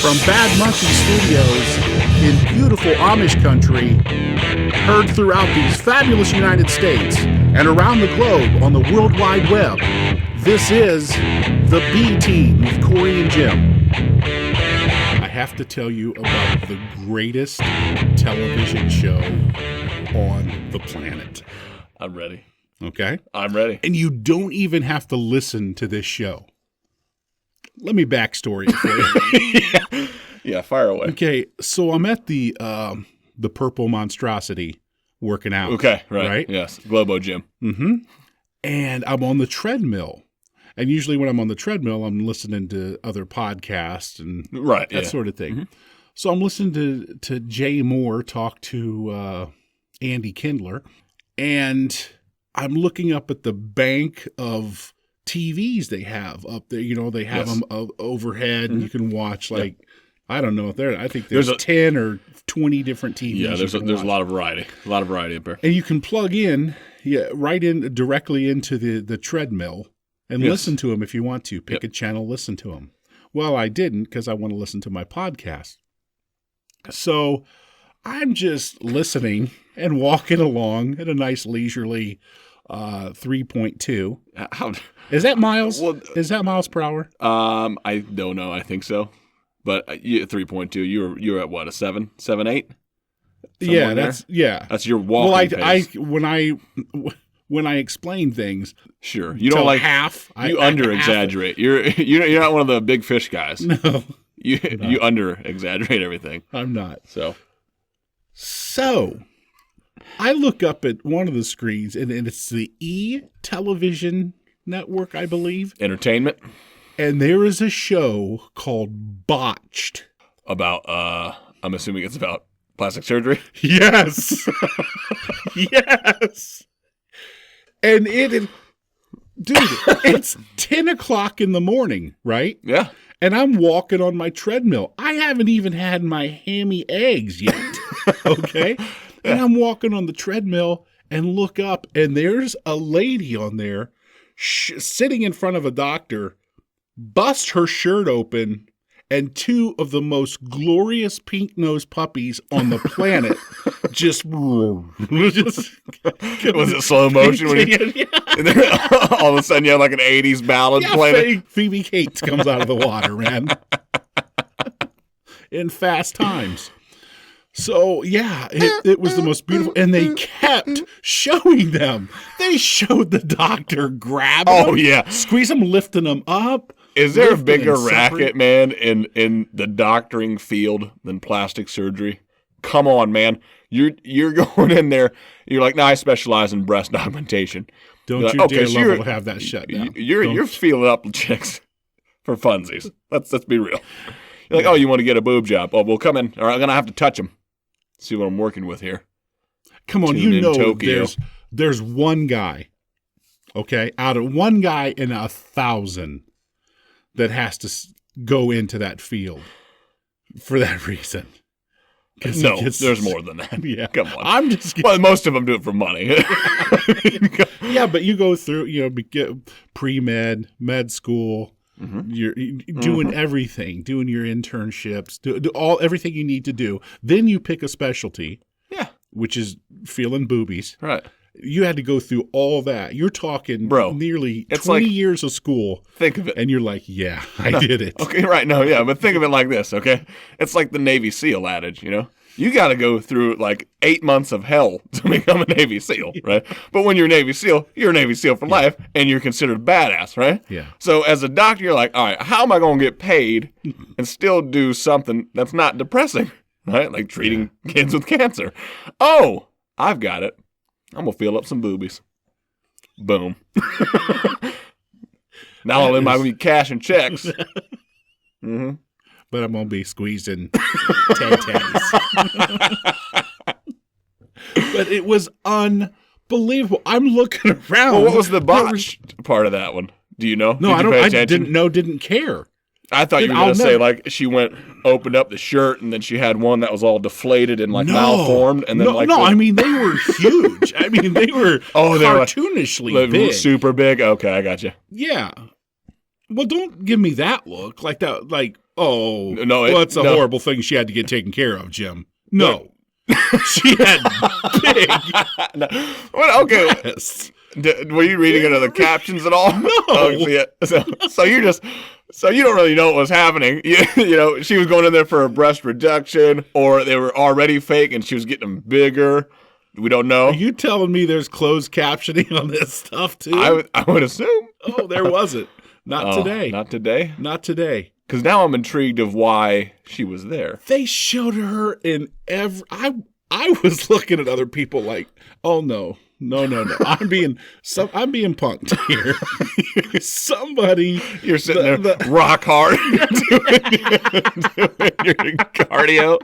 From Bad Monkey Studios in beautiful Amish country, heard throughout these fabulous United States and around the globe on the World Wide Web, this is The B Team with Cory and Jim. I have to tell you about the greatest television show on the planet. I'm ready. Okay? I'm ready. And you don't even have to listen to this show. Let me backstory it for you. Yeah, fire away. Okay, so I'm at the Purple Monstrosity working out. Okay, right. Yes, Globo Gym. Mm-hmm. And I'm on the treadmill. And usually when I'm on the treadmill, I'm listening to other podcasts and that sort of thing. Mm-hmm. So I'm listening to Jay Moore talk to Andy Kindler, and I'm looking up at the bank of TVs they have up there. You know, they have them overhead, and you can watch I don't know if I think there's 10 or 20 different TVs. Yeah, there's a lot of variety. A lot of variety up there. And you can plug in, directly into the treadmill and listen to them if you want to. Pick a channel, listen to them. Well, I didn't because I want to listen to my podcast. So I'm just listening and walking along at a nice leisurely 3.2. Is that miles? Well, is that miles per hour? I don't know. I think so. But 3.2. You were at what, a 7, 8? Yeah, that's your walking pace. When I explain things, sure, you don't like half. You under exaggerate. You're not one of the big fish guys. No, you under exaggerate everything. I'm not. So I look up at one of the screens, and it's the E television network, I believe. Entertainment. And there is a show called Botched. About, I'm assuming it's about plastic surgery? Yes. Yes. And dude, it's 10 o'clock in the morning, right? Yeah. And I'm walking on my treadmill. I haven't even had my hammy eggs yet, okay? And I'm walking on the treadmill and look up, and there's a lady on there sitting in front of a doctor, bust her shirt open, and two of the most glorious pink-nosed puppies on the planet just was it slow motion? All of a sudden you have like an 80s ballad playing. Phoebe Cates comes out of the water, man. In Fast Times. So, yeah, it was the most beautiful. And they kept showing them. They showed the doctor grabbing them, squeeze them, lifting them up. Is there a bigger racket, man, in the doctoring field than plastic surgery? Come on, man. You're going in there. You're like, no, I specialize in breast augmentation. Don't you dare level have that shut down. You're feeling up chicks for funsies. Let's be real. You're like, you want to get a boob job? Oh, well, come in. All right, I'm going to have to touch them. See what I'm working with here. Come on, there's one guy, okay, out of one guy in 1,000 that has to go into that field for that reason. No, there's more than that. Yeah, come on. I'm just well, most of them do it for money. Yeah, but you go through, get pre-med, med school. Mm-hmm. You're doing everything, doing your internships, do everything you need to do. Then you pick a specialty, which is feeling boobies. Right. You had to go through all that. You're talking nearly 20 years of school. Think of it. And you're like, yeah, I did it. Okay, right. No, yeah, but think of it like this, okay? It's like the Navy SEAL adage, You got to go through like 8 months of hell to become a Navy SEAL, right? But when you're a Navy SEAL, you're a Navy SEAL for life, and you're considered badass, right? Yeah. So as a doctor, you're like, all right, how am I going to get paid and still do something that's not depressing, right? Like treating kids with cancer. Oh, I've got it. I'm going to fill up some boobies. Boom. Not only am I going to be cashing checks. Mm-hmm. But I'm going to be squeezing tatties. But it was unbelievable. I'm looking around. Well, what was the botched part of that one? Do you know? No, I didn't care. I thought you were going to say, like, she opened up the shirt, and then she had one that was all deflated and, like, malformed. And then, I mean, they were huge. I mean, they were cartoonishly big. Super big? Okay, I got you. Yeah. Well, don't give me that look. Like that, like, Oh, no, it's a horrible thing she had to get taken care of, Jim. No. She had big. No. Well, okay. Yes. Were you reading into the captions at all? No. Oh, yeah. So you don't really know what was happening. You know, she was going in there for a breast reduction, or they were already fake and she was getting them bigger. We don't know. Are you telling me there's closed captioning on this stuff too? I would assume. Oh, there wasn't. Not today. Not today? Not today. Because now I'm intrigued of why she was there. They showed her in every. I was looking at other people like, oh no. I'm being punked here. Somebody, you're sitting there rock hard doing your cardio.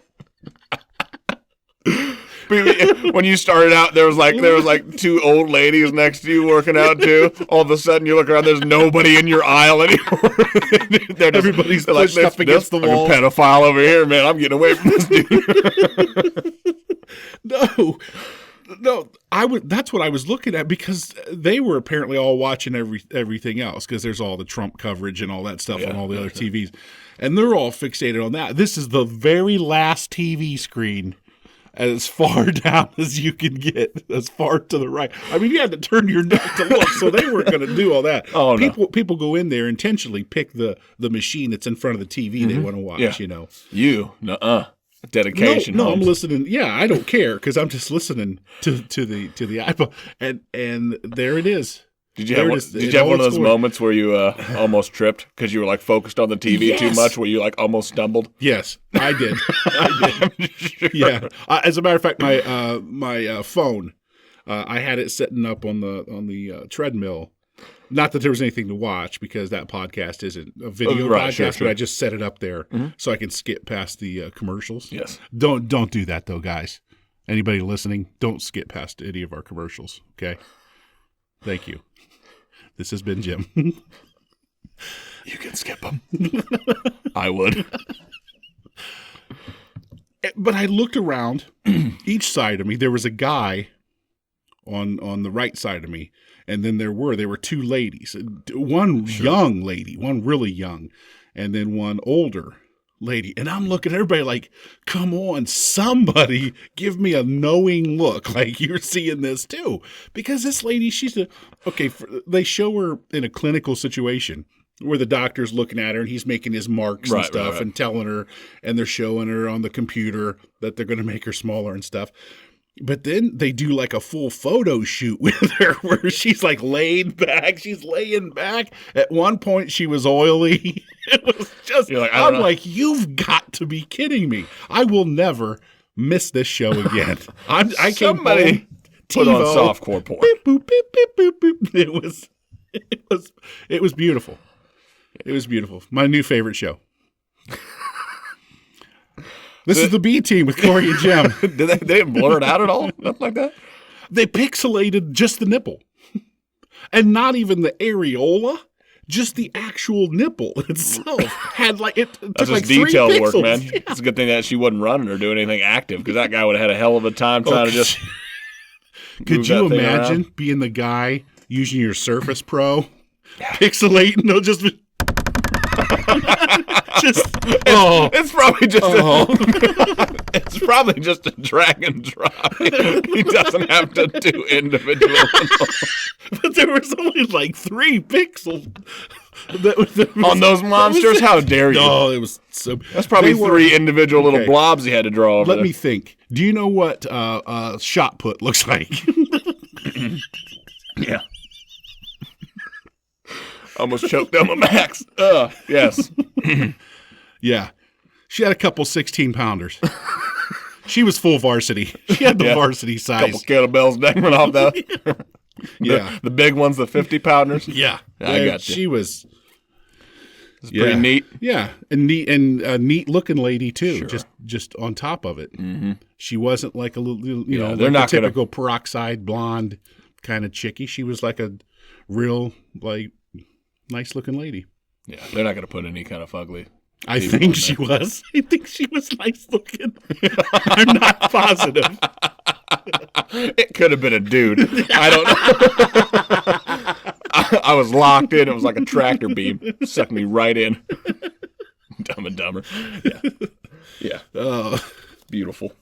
When you started out, there was like two old ladies next to you working out too. All of a sudden, you look around, there's nobody in your aile anymore. Everybody's pushed up against the wall. Like a pedophile over here, man. I'm getting away from this dude. No, that's what I was looking at, because they were apparently all watching everything else, because there's all the Trump coverage and all that stuff on all the other TVs, and they're all fixated on that. This is the very last TV screen, as far down as you can get, as far to the right. I mean, you had to turn your neck to look, so they weren't going to do all that. Oh, no. People go in there intentionally pick the machine that's in front of the TV they want to watch. Yeah. Dedication. No, I'm listening. Yeah, I don't care, because I'm just listening to the iPod, and there it is. Did you have one of those moments where you almost tripped because you were like focused on the TV too much, where you like almost stumbled? Yes, I did. Sure. Yeah. As a matter of fact, my phone, I had it setting up on the treadmill. Not that there was anything to watch, because that podcast isn't a video podcast, but I just set it up there so I can skip past the commercials. Yes. Don't do that though, guys. Anybody listening, don't skip past any of our commercials. Okay. Thank you. This has been Jim. You can skip them. I would. But I looked around each side of me. There was a guy on the right side of me, and then there were two ladies. One young lady, one really young, and then one older lady. And I'm looking at everybody like, come on, somebody give me a knowing look like you're seeing this too. Because this lady, they show her in a clinical situation where the doctor's looking at her and he's making his marks and stuff and telling her, and they're showing her on the computer that they're going to make her smaller and stuff. But then they do like a full photo shoot with her where she's like laid back. She's laying back. At one point, she was oily. It was just, like, you've got to be kidding me. I will never miss this show again. I came home, put on softcore porn. Beep, boop, beep, beep, boop, boop. It was beautiful. It was beautiful. My new favorite show. This is the B Team with Cory and Jim. They didn't blur it out at all? Nothing like that? They pixelated just the nipple. And not even the areola, just the actual nipple itself. Had like it took That's like just detail 3 work, pixels. man. Yeah. It's a good thing that she wasn't running or doing anything active, because that guy would have had a hell of a time trying to just Could you imagine being the guy using your Surface Pro, pixelating? No, just it's probably just it's probably just a drag and drop. He doesn't have to do individual. But there was only like 3 pixels on those monsters. How dare you? Oh, it was so. That's probably 3 individual little blobs he had to draw over. Let me think. Do you know what shot put looks like? Yeah. Almost choked on my max. Yes. Yeah. She had a couple 16-pounders. She was full varsity. She had the varsity size. Couple kettlebells dangling off the the big ones, the 50-pounders. Yeah. I got you. She was pretty neat. Yeah. And a neat looking lady too. Sure. Just on top of it. Mm-hmm. She wasn't like a little, they're not a typical peroxide blonde kind of chickie. She was like a real like nice looking lady. Yeah, they're not going to put any kind of ugly. I think she was. I think she was nice looking. I'm not positive. It could have been a dude. I don't know. I was locked in. It was like a tractor beam. Sucked me right in. Dumb and Dumber. Yeah. Beautiful.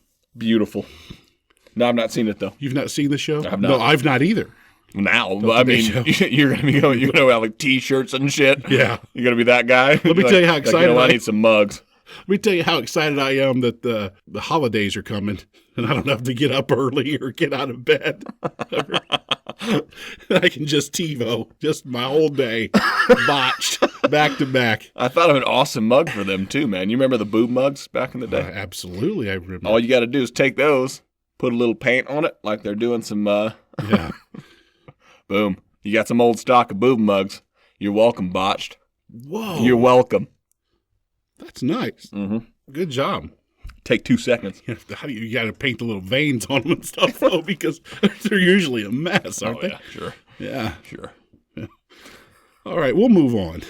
No, I've not seen it though. You've not seen the show? I've not. No, I've not either. Now, I mean, you're gonna have like T-shirts and shit. Yeah, you're gonna be that guy. Let me tell you how excited I need some mugs. Let me tell you how excited I am that the holidays are coming, and I don't have to get up early or get out of bed. I can just TiVo, just my whole day, botched, back to back. I thought of an awesome mug for them too, man. You remember the boob mugs back in the day? Absolutely, I remember. All you got to do is take those, put a little paint on it, like they're doing some. Yeah. Boom. You got some old stock of boob mugs. You're welcome, Botched. Whoa. You're welcome. That's nice. Mm-hmm. Good job. Take 2 seconds. You got to paint the little veins on them and stuff, though, because they're usually a mess, aren't they? Yeah, sure. Yeah. Sure. Yeah. All right, we'll move on.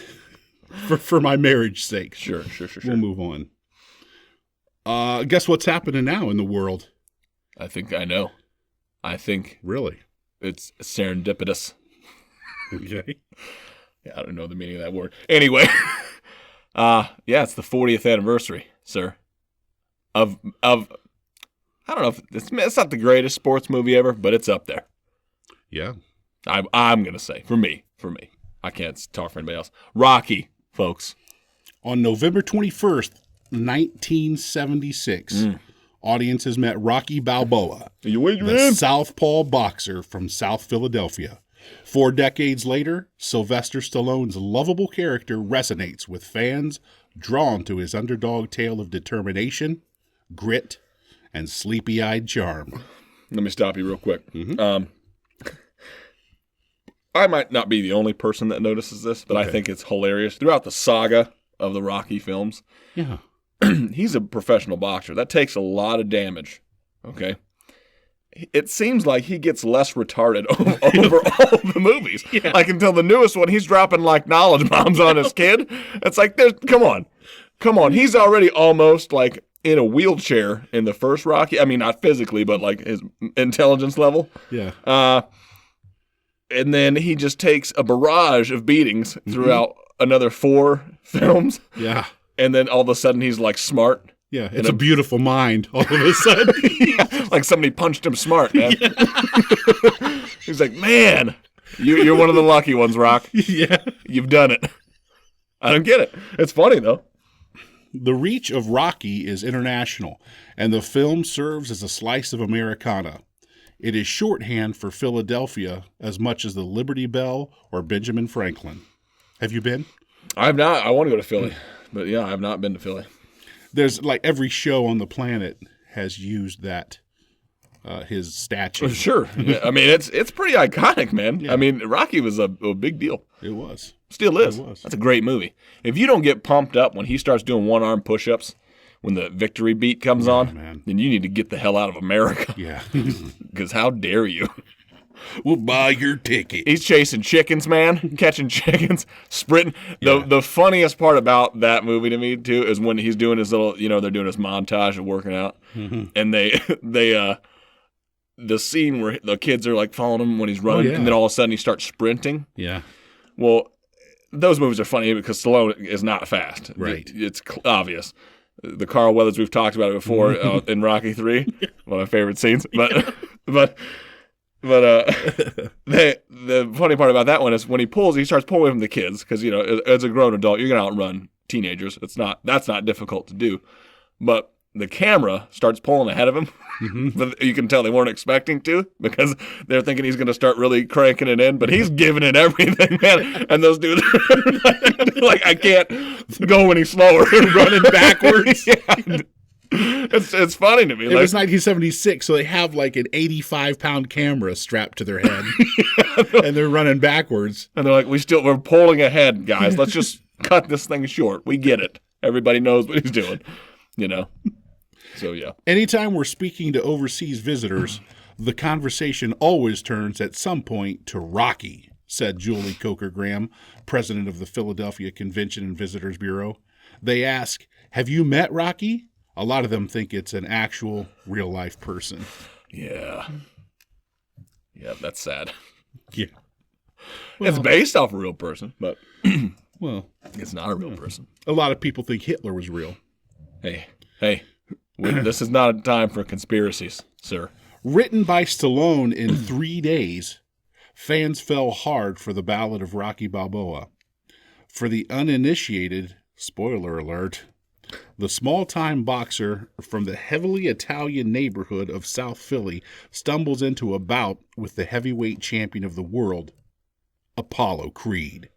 For my marriage's sake. Sure. We'll move on. Guess what's happening now in the world? I think I know. Really? It's serendipitous. Okay. Yeah, I don't know the meaning of that word. Anyway, it's the 40th anniversary, sir. Of I don't know if it's not the greatest sports movie ever, but it's up there. Yeah. I'm gonna say for me. I can't talk for anybody else. Rocky, folks. On November 21st, 1976. Audiences met Rocky Balboa, the southpaw boxer from South Philadelphia. 4 decades later, Sylvester Stallone's lovable character resonates with fans drawn to his underdog tale of determination, grit, and sleepy-eyed charm. Let me stop you real quick. Mm-hmm. I might not be the only person that notices this, but I think it's hilarious. Throughout the saga of the Rocky films, he's a professional boxer. That takes a lot of damage, okay? It seems like he gets less retarded over all the movies. Yeah. Like until the newest one, he's dropping like knowledge bombs on his kid. It's like, come on. He's already almost like in a wheelchair in the first Rocky. I mean, not physically, but like his intelligence level. Yeah. And then he just takes a barrage of beatings throughout another 4 films. Yeah. And then all of a sudden he's like smart. Yeah, it's a beautiful mind all of a sudden. Like somebody punched him smart, man. Yeah. He's like, man, you're one of the lucky ones, Rock. Yeah. You've done it. I don't get it. It's funny, though. The reach of Rocky is international, and the film serves as a slice of Americana. It is shorthand for Philadelphia as much as the Liberty Bell or Benjamin Franklin. Have you been? I've not. I want to go to Philly, but yeah, I've not been to Philly. There's like every show on the planet has used that, his statue. Sure. Yeah, I mean, it's pretty iconic, man. Yeah. I mean, Rocky was a big deal. It was. Still is. It was. That's a great movie. If you don't get pumped up when he starts doing one-arm push-ups, when the victory beat comes on, man, then you need to get the hell out of America. Yeah. Because how dare you? We'll buy your ticket. He's chasing chickens, man. Catching chickens, sprinting. The funniest part about that movie to me, too, is when he's doing his little, they're doing his montage of working out. Mm-hmm. And the scene where the kids are like following him when he's running, and then all of a sudden he starts sprinting. Yeah. Well, those movies are funny because Stallone is not fast. Right. It's obvious. The Carl Weathers, we've talked about it before in Rocky 3, one of my favorite scenes. But the funny part about that one is when he starts pulling away from the kids because as a grown adult you're gonna outrun teenagers. That's not difficult to do, but the camera starts pulling ahead of him. Mm-hmm. But you can tell they weren't expecting to because they're thinking he's gonna start really cranking it in, but he's giving it everything, man. And those dudes are like, I can't go any slower, running backwards. Yeah. It's funny to me. It was 1976, so they have like an 85-pound camera strapped to their head, and they're running backwards. And they're like, we're pulling ahead, guys. Let's just cut this thing short. We get it. Everybody knows what he's doing, So, yeah. Anytime we're speaking to overseas visitors, the conversation always turns at some point to Rocky, said Julie Coker-Graham, president of the Philadelphia Convention and Visitors Bureau. They ask, have you met Rocky? A lot of them think it's an actual real-life person. Yeah. Yeah, that's sad. Yeah. It's based off a real person, but Well, it's not a real person. A lot of people think Hitler was real. Hey, this is not a time for conspiracies, sir. Written by Stallone in 3 days, fans fell hard for the Ballad of Rocky Balboa. For the uninitiated, spoiler alert, the small-time boxer from the heavily Italian neighborhood of South Philly stumbles into a bout with the heavyweight champion of the world, Apollo Creed,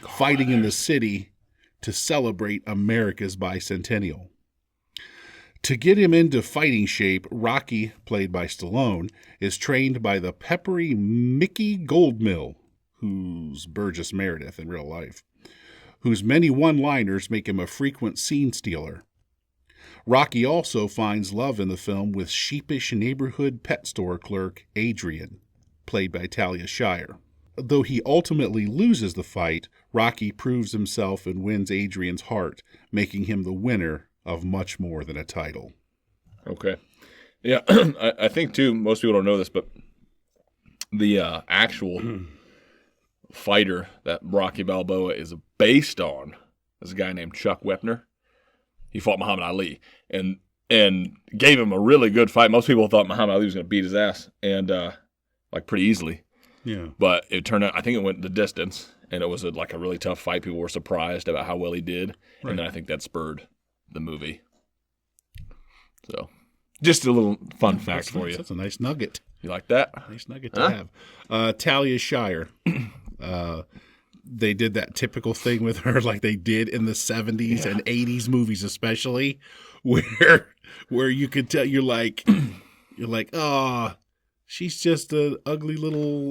fighting in the city to celebrate America's bicentennial. To get him into fighting shape, Rocky, played by Stallone, is trained by the peppery Mickey Goldmill, who's Burgess Meredith in real life, whose many one-liners make him a frequent scene stealer. Rocky also finds love in the film with sheepish neighborhood pet store clerk Adrian, played by Talia Shire. Though he ultimately loses the fight, Rocky proves himself and wins Adrian's heart, making him the winner of much more than a title. Okay. Yeah, I think, too, most people don't know this, but the actual fighter that Rocky Balboa is based on is a guy named Chuck Wepner. He fought Muhammad Ali and gave him a really good fight. Most people thought Muhammad Ali was going to beat his ass, and pretty easily. Yeah. But it turned out, I think it went the distance, and it was a really tough fight. People were surprised about how well he did, right. And then I think that spurred the movie. So, just a little fun fact for you. That's a nice nugget. You like that? Nice nugget to have. Talia Shire. They did that typical thing with her like they did in the 70s and 80s movies especially, where you could tell you're like, oh, she's just an ugly little,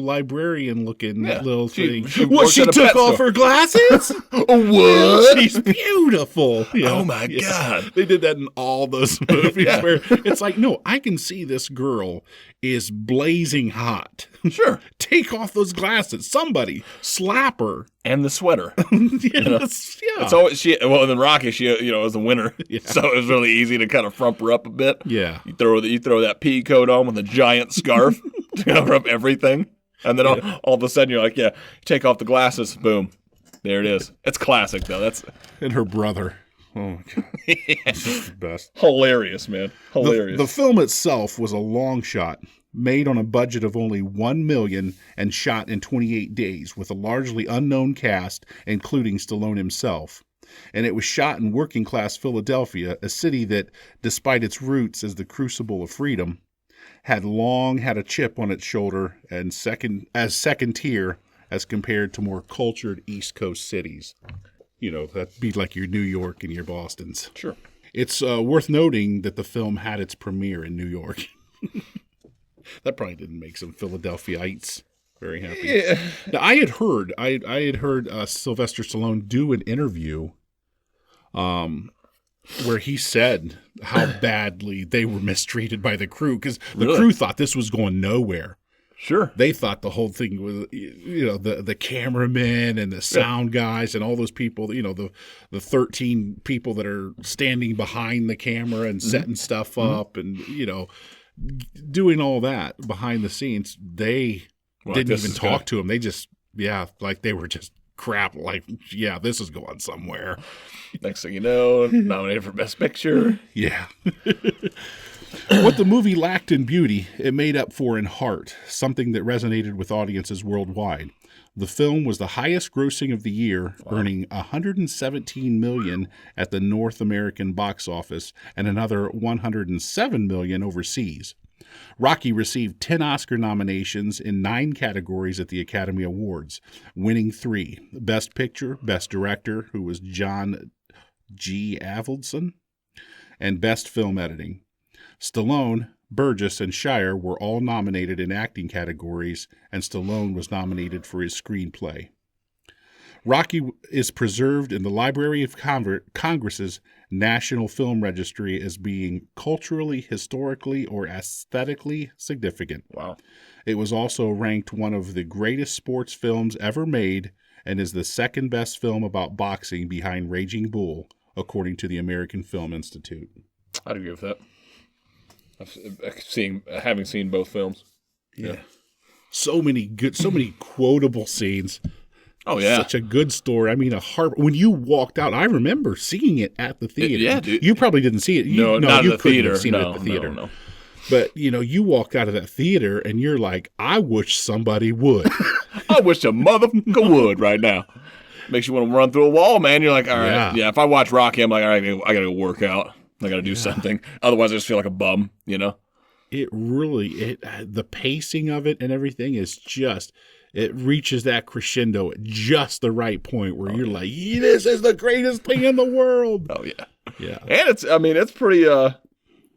librarian-looking little thing. She took off her glasses? What? She's beautiful. Oh, my God. They did that in all those movies where it's like, no, I can see this girl is blazing hot. Sure. Take off those glasses. Somebody slap her. And the sweater. It's always in the Rocky, she was the winner. Yeah. So it was really easy to kind of frump her up a bit. Yeah. You throw that pea coat on with a giant scarf to cover up everything. And then all of a sudden you're like, take off the glasses. Boom. There it is. It's classic, though. And her brother. Oh, my God. That's the best. Hilarious, man. Hilarious. The film itself was a long shot, made on a budget of only $1 million and shot in 28 days with a largely unknown cast, including Stallone himself. And it was shot in working-class Philadelphia, a city that, despite its roots as the crucible of freedom, had long had a chip on its shoulder and second tier as compared to more cultured East Coast cities. That'd be like your New York and your Bostons. Sure. It's worth noting that the film had its premiere in New York. That probably didn't make some Philadelphiaites very happy. Yeah. Now, I had heard Sylvester Stallone do an interview where he said how badly they were mistreated by the crew because the crew thought this was going nowhere. Sure. They thought the whole thing was, the cameramen and the sound guys and all those people, the 13 people that are standing behind the camera and setting stuff up and, doing all that behind the scenes. They didn't even talk to him. They just, they were just crap. Like, this is going somewhere. Next thing you know, nominated for Best Picture. Yeah. What the movie lacked in beauty, it made up for in heart, something that resonated with audiences worldwide. The film was the highest grossing of the year, earning $117 million at the North American box office and another $107 million overseas. Rocky received 10 Oscar nominations in 9 categories at the Academy Awards, winning 3. Best Picture, Best Director, who was John G. Avildsen, and Best Film Editing. Stallone, Burgess, and Shire were all nominated in acting categories, and Stallone was nominated for his screenplay. Rocky is preserved in the Library of Congress's National Film Registry as being culturally, historically, or aesthetically significant. Wow. It was also ranked one of the greatest sports films ever made and is the second best film about boxing behind Raging Bull, according to the American Film Institute. I'd agree with that. Having seen both films. Yeah. So many quotable scenes. Oh, yeah. Such a good story. I mean, when you walked out, I remember seeing it at the theater. Yeah, dude. You probably didn't see it. No, not you at the theater. Have seen it at the theater. No. But, you walked out of that theater and you're like, I wish somebody would. I wish a motherfucker would right now. Makes you want to run through a wall, man. You're like, all right. Yeah, if I watch Rocky, I'm like, all right, I got to go work out. I got to do something. Otherwise, I just feel like a bum, It really, the pacing of it and everything is just, it reaches that crescendo at just the right point where you're like, this is the greatest thing in the world. Oh, yeah. Yeah. And it's pretty,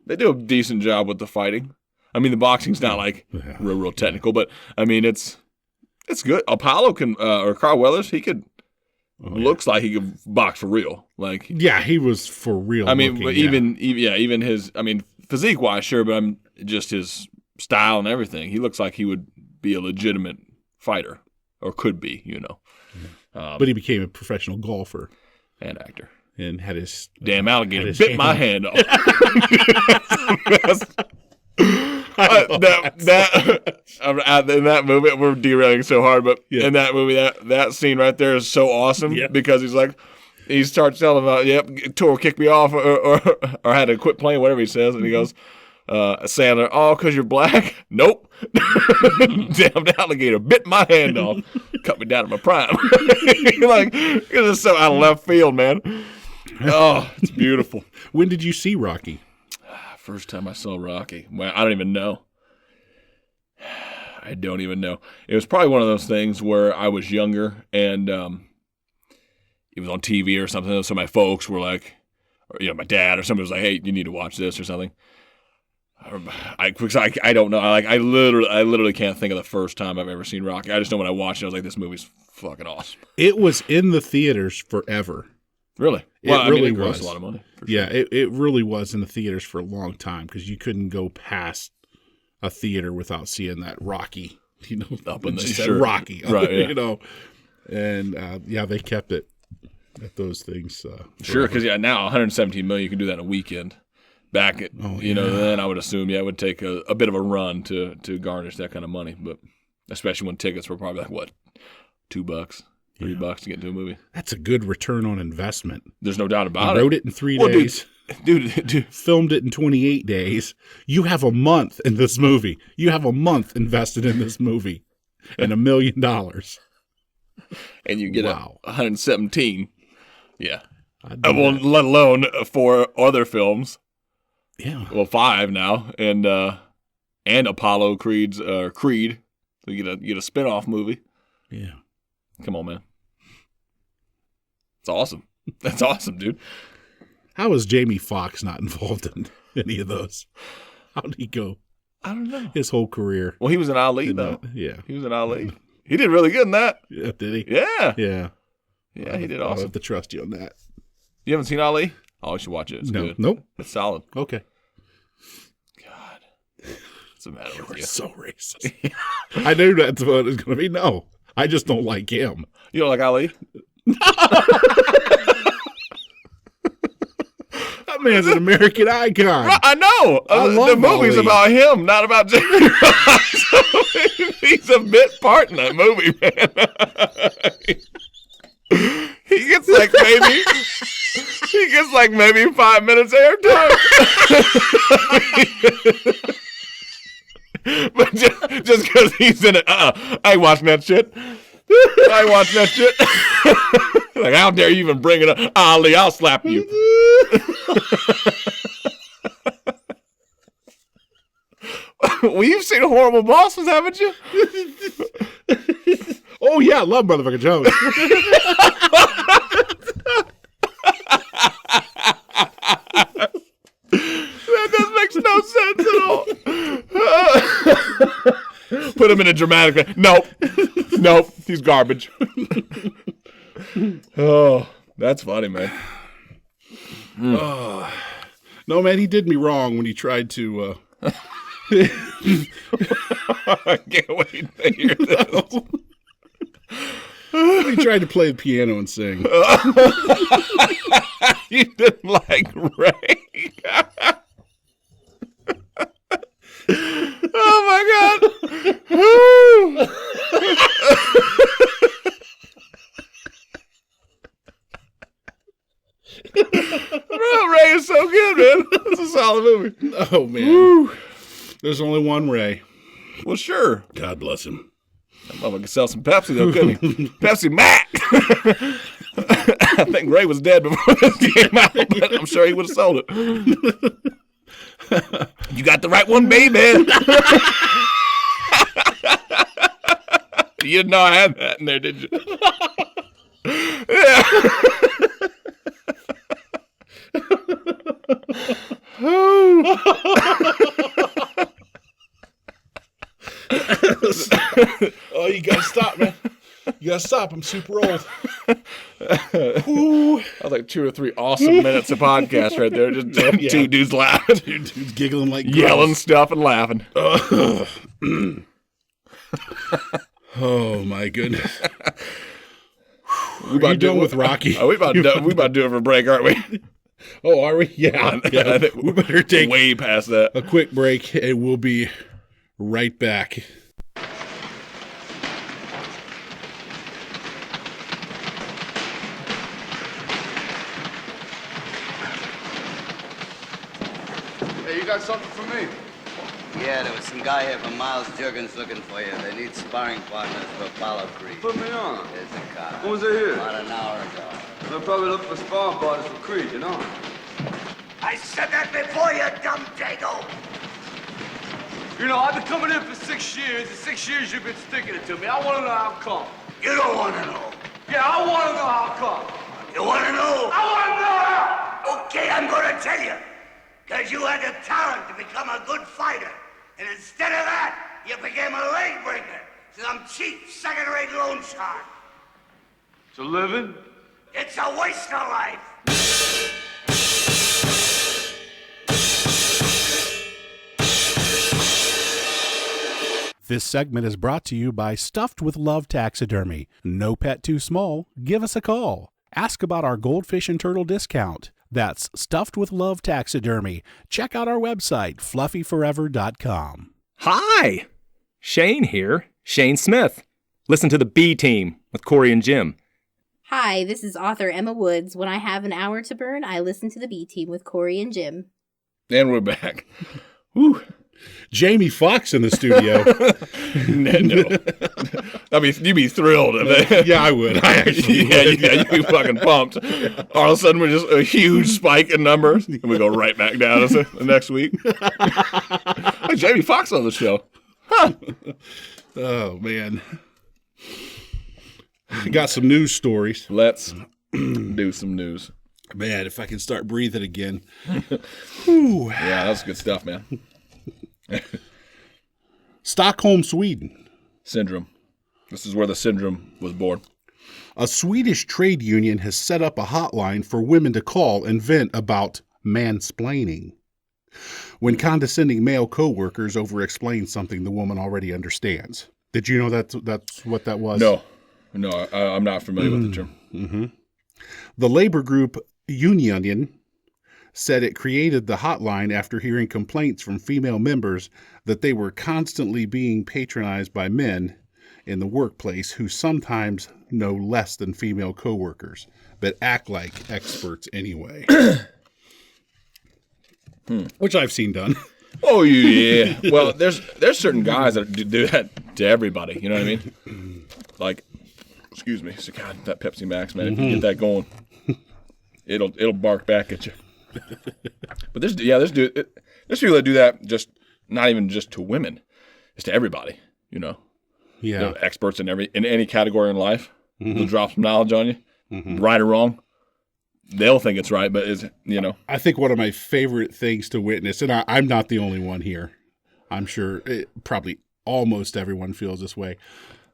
they do a decent job with the fighting. I mean, the boxing's not like real technical, but I mean, it's good. Apollo can, or Carl Weathers, he could, looks like he could box for real. Like, yeah, he was for real. I mean, looking, even his, I mean, physique wise, sure, but I'm just his style and everything. He looks like he would be a legitimate fighter, or could be, but he became a professional golfer and actor, and had his damn alligator bit my hand off. In that movie, we're derailing so hard, but in that movie, that scene right there is so awesome because he's like, he starts telling about, Tor kicked me off or had to quit playing, whatever he says, and he goes, Sandler, because you're black? Nope. Damn alligator bit my hand off, cut me down to my prime. Like, it's so out of left field, man. Oh, it's beautiful. When did you see Rocky? First time I saw Rocky. Well, I don't even know. I don't even know. It was probably one of those things where I was younger and it was on TV or something. So my folks were like, or, my dad or somebody was like, hey, you need to watch this or something. I don't know. I literally can't think of the first time I've ever seen Rocky. I just know when I watched it, I was like, this movie's fucking awesome. It was in the theaters forever. Really? Well, it really was. A lot of money. Yeah, it really was in the theaters for a long time because you couldn't go past a theater without seeing that Rocky, up in the shirt. Rocky, right? And they kept it at those things. Sure, because now 117 million, you can do that in a weekend. Back at then I would assume it would take a bit of a run to garnish that kind of money, but especially when tickets were probably like what, $2. $3 to get into a movie. That's a good return on investment. There's no doubt about it. Wrote it in 3 days. Dude. Filmed it in 28 days. You have a month in this movie. You have a month invested in this movie and $1 million. And you get 117. Yeah. Well, let alone 4 other films. Yeah. Well, 5 now. And Apollo Creed. So you get a spinoff movie. Yeah. Come on, man. It's awesome. That's awesome, dude. How was Jamie Foxx not involved in any of those? How did he go? I don't know. His whole career. Well, he was in Ali, though. Yeah. He was in Ali. He did really good in that. Yeah, did he? Yeah. Yeah. Yeah, he did awesome. I'll have to trust you on that. You haven't seen Ali? Oh, you should watch it. It's good. Nope. It's solid. Okay. God. What's the matter with you? So racist. I knew that's what it was going to be. No. I just don't like him. You don't like Ali? That man's an American icon. I know. The movie's about him, not about Jamie Foxx. He's a bit part in that movie, man. He gets like maybe 5 minutes airtime. But just because he's in it, I ain't watching that shit. Like, how dare you even bring it up? Ali, I'll slap you. Well, you've seen Horrible Bosses, haven't you? Oh, yeah, I love Motherfucker Jones. That makes no sense at all. Put him in a dramatic way. Nope, he's garbage. Oh, that's funny, man. Oh. No, man, he did me wrong when he tried to... I can't wait to hear this. He tried to play the piano and sing. You didn't like Ray. Oh my God. Bro, Ray is so good, man. It's a solid movie. Oh, man. Woo. There's only one Ray. Well, sure. God bless him. That motherfucker could sell some Pepsi, though, couldn't he? Pepsi Max. I think Ray was dead before this came out, but I'm sure he would have sold it. You got the right one, baby. You didn't know I had that in there, did you? Yeah. Oh, you gotta stop, man. You gotta stop. I'm super old. Ooh. That was like 2 or 3 awesome minutes of podcast right there. Just two dudes laughing. Two dudes giggling like yelling girls. stuff and laughing. Oh, my goodness. We about done with Rocky? We about to do it for a break, aren't we? Oh, are we? Yeah. I think we better take way past that. A quick break, and we'll be right back. Hey, you got something for me? Yeah, there was some guy here from Miles Juergens looking for you. They need sparring partners for Apollo Creed. Put me on. There's a car. When was they here? About an hour ago. They're probably looking for sparring partners for Creed, you know? I said that before, you dumb dago. You know, I've been coming in for 6 years, and 6 years you've been sticking it to me. I want to know how come. You don't want to know. Yeah, I want to know how come. You want to know? I want to know how! Okay, I'm going to tell you. Because you had the talent to become a good fighter. And instead of that, you became a leg breaker. Some cheap, second-rate loan shark. It's a living? It's a waste of life. This segment is brought to you by Stuffed with Love Taxidermy. No pet too small. Give us a call. Ask about our goldfish and turtle discount. That's Stuffed with Love Taxidermy. Check out our website, fluffyforever.com. Hi! Shane here, Shane Smith. Listen to the B Team with Cory and Jim. Hi, this is author Emma Woods. When I have an hour to burn, I listen to the B Team with Cory and Jim. And we're back. Woo. Jamie Foxx in the studio. No. I mean, you'd be thrilled. Yeah, I would. I actually would. Yeah, you'd be fucking pumped. All of a sudden, we're just a huge spike in numbers, and we go right back down the next week. Hey, Jamie Foxx on the show. Huh. Oh, man. Got some news stories. Let's do some news. Man, if I can start breathing again. Yeah, that's good stuff, man. Stockholm, Sweden. Syndrome. This is where the syndrome was born. A Swedish trade union has set up a hotline for women to call and vent about mansplaining. When condescending male coworkers over-explain something the woman already understands. Did you know that's what that was? No, I'm not familiar with the term. Mm-hmm. The labor group Union said it created the hotline after hearing complaints from female members that they were constantly being patronized by men in the workplace who sometimes know less than female coworkers, but act like experts anyway. Which I've seen done. Oh, yeah. Well, there's certain guys that do that to everybody. You know what I mean? Like, excuse me. So, God, that Pepsi Max, man, if you get that going, it'll bark back at you. But there's people that do that just not even just to women, it's to everybody. You know, Yeah, they're experts in any category in life. They'll drop some knowledge on you, right or wrong. They'll think it's right, but it's I think one of my favorite things to witness, and I'm not the only one here. I'm sure probably almost everyone feels this way.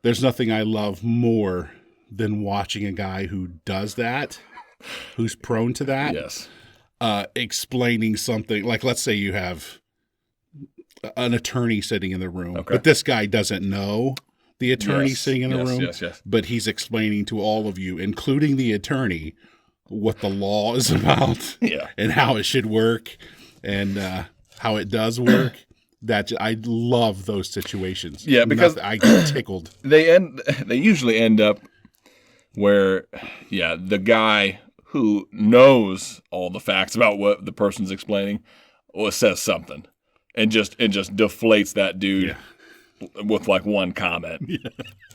There's nothing I love more than watching a guy who does that, who's prone to that. Yes. Explaining something like, let's say you have an attorney sitting in the room, but this guy doesn't know the attorney sitting in the room, but he's explaining to all of you, including the attorney, what the law is about and how it should work and how it does work. That I love those situations. Yeah, because I get tickled. They usually end up where, the guy who knows all the facts about what the person's explaining or says something and just deflates that dude with like one comment. Yeah.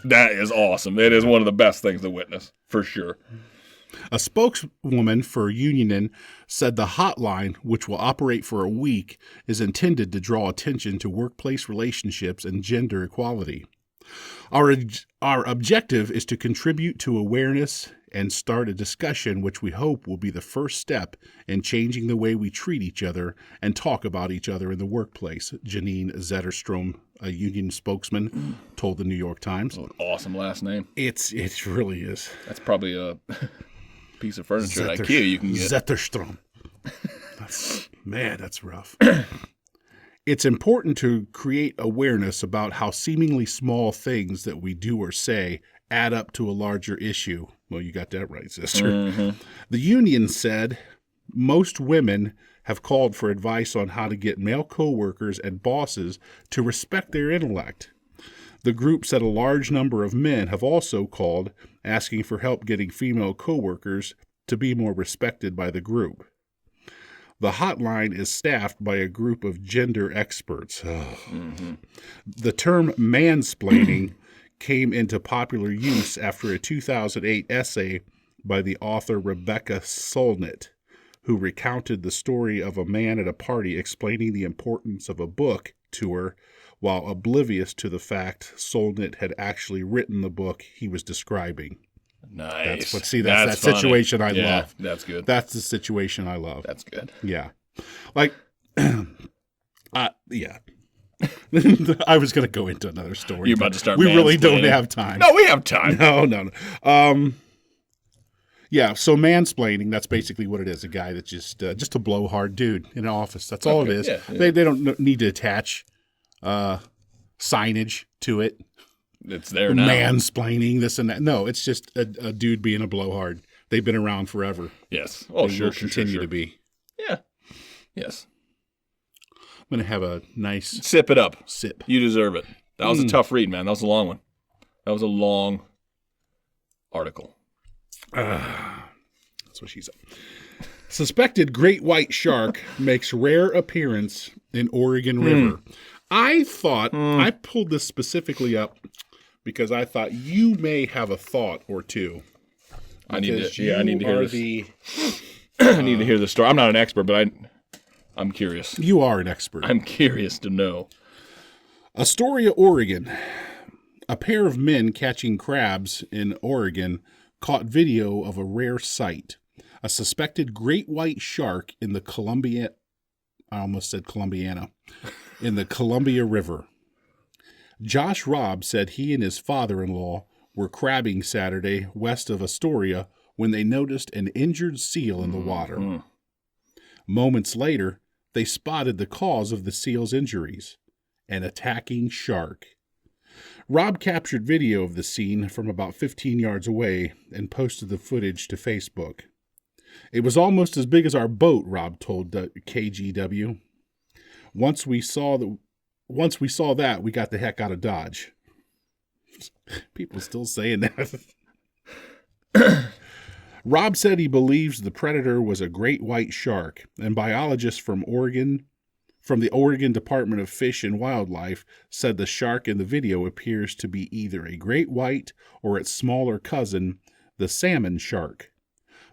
That is awesome. It is one of the best things to witness, for sure. A spokeswoman for Unionen said the hotline, which will operate for a week, is intended to draw attention to workplace relationships and gender equality. Our objective is to contribute to awareness and start a discussion which we hope will be the first step in changing the way we treat each other and talk about each other in the workplace, Janine Zetterstrom, a union spokesman, told the New York Times. Oh, awesome last name. It really is. That's probably a piece of furniture at IKEA you can get. Zetterstrom. That's rough. It's important to create awareness about how seemingly small things that we do or say add up to a larger issue. Well, you got that right, sister. Mm-hmm. The union said most women have called for advice on how to get male coworkers and bosses to respect their intellect. The group said a large number of men have also called, asking for help getting female coworkers to be more respected by the group. The hotline is staffed by a group of gender experts. Mm-hmm. The term mansplaining came into popular use after a 2008 essay by the author Rebecca Solnit, who recounted the story of a man at a party explaining the importance of a book to her while oblivious to the fact Solnit had actually written the book he was describing. Nice. That's that situation I love. That's good. That's the situation I love. That's good. Yeah. Like, yeah. I was going to go into another story. You're about to start. We really don't have time. No, we have time. No. Yeah. So mansplaining, that's basically what it is. A guy that's just a blowhard dude in an office. That's all it is. Yeah. They don't need to attach signage to it. It's there now. Mansplaining, this and that. No, it's just a dude being a blowhard. They've been around forever. Yes. Oh, they will continue to be. Yeah. Yes. I'm going to have a nice... Sip it up. Sip. You deserve it. That was a tough read, man. That was a long one. That was a long article. That's what she said. Suspected great white shark makes rare appearance in Oregon River. I thought... I pulled this specifically up because I thought you may have a thought or two. I need to hear this. I need to hear the story. I'm not an expert, but I'm curious. You are an expert. I'm curious to know. Astoria, Oregon. A pair of men catching crabs in Oregon caught video of a rare sight. A suspected great white shark in the Columbiana, in the Columbia River. Josh Robb said he and his father-in-law were crabbing Saturday west of Astoria when they noticed an injured seal in the water. Moments later, they spotted the cause of the seal's injuries, an attacking shark. Rob captured video of the scene from about 15 yards away and posted the footage to Facebook. It was almost as big as our boat, Rob told KGW. Once we saw that, we got the heck out of Dodge. People still saying that. Rob said he believes the predator was a great white shark, and biologists from the Oregon Department of Fish and Wildlife said the shark in the video appears to be either a great white or its smaller cousin, the salmon shark.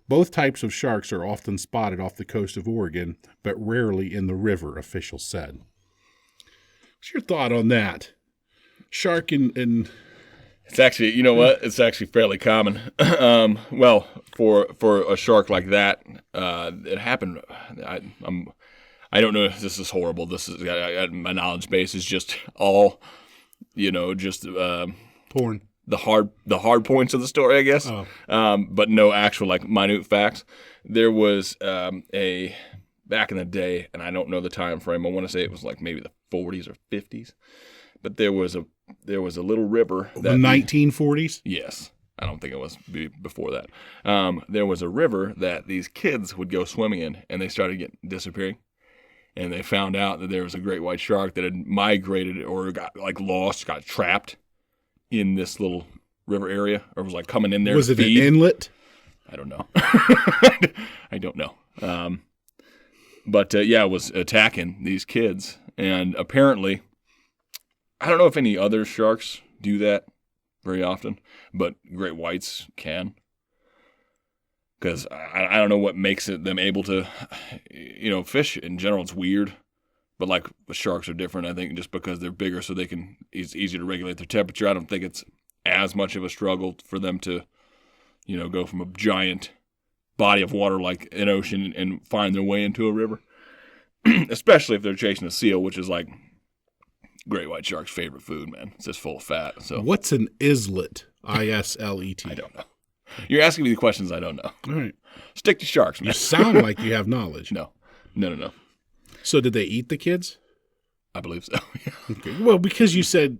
Both types of sharks are often spotted off the coast of Oregon, but rarely in the river, officials said. What's your thought on that? Shark in... It's actually, you know what? It's actually fairly common. Well, for a shark like that, it happened. I don't know if this is horrible. This is my knowledge base is just all, just porn. The hard points of the story, I guess. Oh. But no actual minute facts. There was back in the day, and I don't know the time frame. I want to say it was maybe the 40s or 50s. But there was a little river. The 1940s? Yes. I don't think it was before that. There was a river that these kids would go swimming in, and they started disappearing. And they found out that there was a great white shark that had migrated or got lost, got trapped in this little river area, or was coming in there. Was it an inlet? I don't know. I don't know. But it was attacking these kids. And apparently, I don't know if any other sharks do that very often, but great whites can. Because I don't know what makes them able to, fish in general, it's weird. But like the sharks are different, I think, just because they're bigger, so it's easier to regulate their temperature. I don't think it's as much of a struggle for them to, go from a giant body of water like an ocean and find their way into a river. Especially if they're chasing a seal, which is like great white shark's favorite food, man. It's just full of fat. So what's an islet? ISLET. I don't know. You're asking me the questions I don't know. All right. Stick to sharks, man. You sound like you have knowledge. No. So did they eat the kids? I believe so. Okay. Well, because you said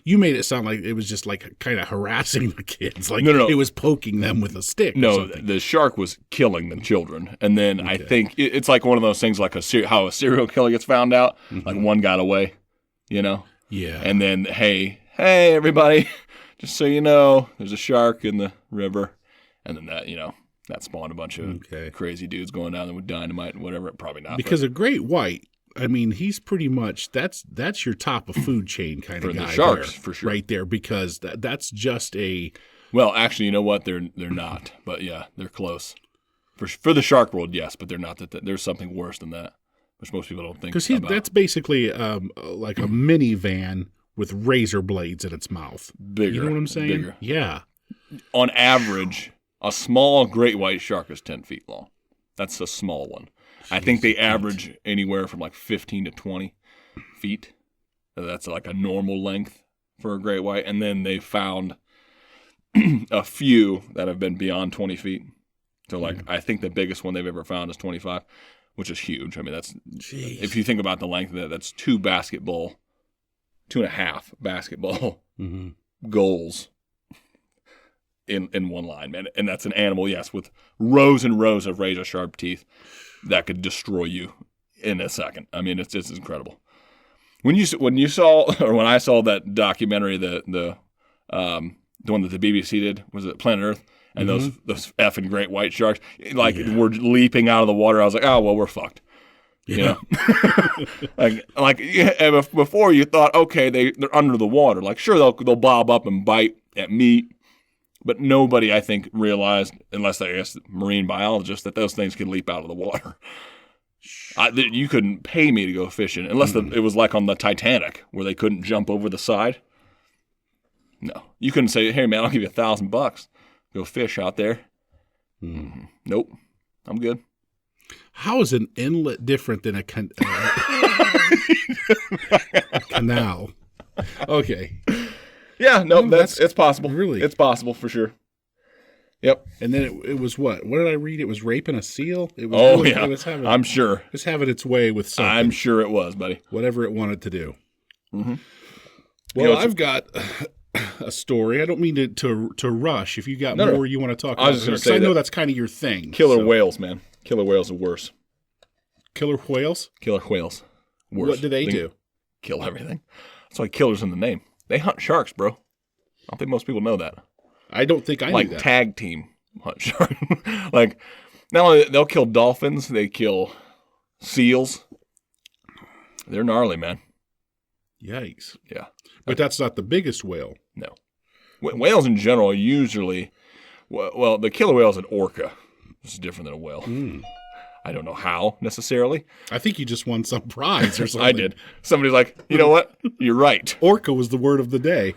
you made it sound like it was just like kind of harassing the kids. Like no. It was poking them with a stick. No, the shark was killing the children. And then I think it's like one of those things like how a serial killer gets found out. Mm-hmm. Like one got away, Yeah. And then, hey, everybody, just so you know, there's a shark in the river. And then that spawned a bunch of crazy dudes going down there with dynamite and whatever. Probably not. Because a great white, I mean, he's pretty much that's your top of food chain kind of guy. For the sharks, there, for sure. Right there, because that's just a. Well, actually, you know what? They're not. But yeah, they're close. For the shark world, yes, but they're not. There's something worse than that, which most people don't think about. Because that's basically like a minivan with razor blades in its mouth. Bigger. You know what I'm saying? Bigger. Yeah. On average, a small great white shark is 10 feet long. That's a small one. I think they average anywhere from like 15 to 20 feet. That's like a normal length for a great white. And then they found a few that have been beyond 20 feet. So I think the biggest one they've ever found is 25, which is huge. I mean, if you think about the length of that, that's 2.5 basketball goals in one line, man. And that's an animal, yes, with rows and rows of razor sharp teeth that could destroy you in a second. I mean, it's just incredible. When I saw that documentary, the one that the BBC did, was it Planet Earth, and those effing great white sharks, were leaping out of the water. I was like, oh well, we're fucked. Yeah. Before you thought, okay, they're under the water. Like sure they'll bob up and bite at meat. But nobody, I think, realized, unless I guess marine biologists, that those things can leap out of the water. You couldn't pay me to go fishing unless it was like on the Titanic where they couldn't jump over the side. No, you couldn't say, "Hey man, I'll give you $1,000. Go fish out there." Mm-hmm. Nope, I'm good. How is an inlet different than a canal? Okay. Yeah, no, it's possible. Really? It's possible for sure. Yep. And then it was what? What did I read? It was raping a seal? It was I'm sure. It was having its way with something. I'm sure it was, buddy. Whatever it wanted to do. Mm-hmm. Well, I've got a story. I don't mean to rush. If you got more you want to talk about. I was just going to say I know that's kind of your thing. Killer whales, man. Killer whales are worse. Killer whales? Killer whales. Worse. What do they do? Kill everything. That's why killer's in the name. They hunt sharks, bro. I don't think most people know that. I don't think I knew that. Tag team hunt sharks. Not only they'll kill dolphins, they kill seals. They're gnarly, man. Yikes. Yeah. But that's not the biggest whale. No. Whales in general are usually, well, the killer whale is an orca. This is different than a whale. I don't know how necessarily. I think you just won some prize or something. I did. Somebody's like, you know what? You're right. Orca was the word of the day.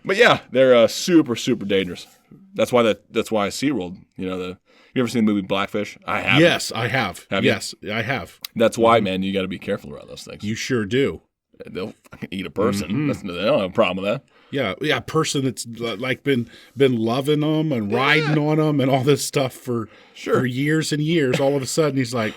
But yeah, they're super, super dangerous. That's why SeaWorld, you ever seen the movie Blackfish? I have. Yes, I have. Yes, I have. That's why, man, you got to be careful around those things. You sure do. They'll fucking eat a person. They don't have a problem with that. Yeah, a person that's like been loving them and riding on them and all this stuff for years and years. All of a sudden, he's like,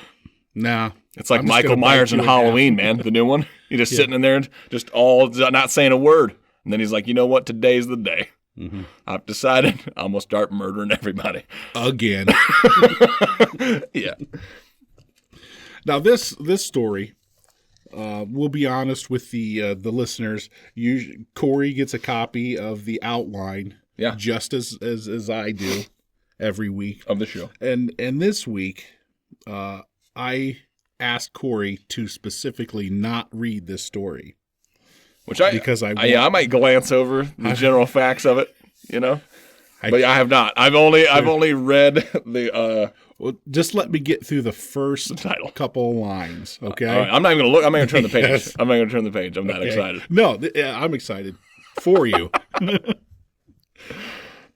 nah. It's like Michael Myers in Halloween, man, the new one. He's just sitting in there, just all not saying a word. And then he's like, you know what? Today's the day. Mm-hmm. I've decided I'm going to start murdering everybody. Again. Yeah. Now, this story, we'll be honest with the listeners. Cory gets a copy of the outline Yeah. Just as I do every week of the show. And this week, I asked Cory to specifically not read this story. Because I might glance over the general facts of it, but I have not. I've only read the. Well, just let me get through the first title, couple lines, okay? All right. I'm not even gonna look. I'm not gonna turn the page. Yes. I'm not gonna turn the page. I'm not excited. No, I'm excited for you.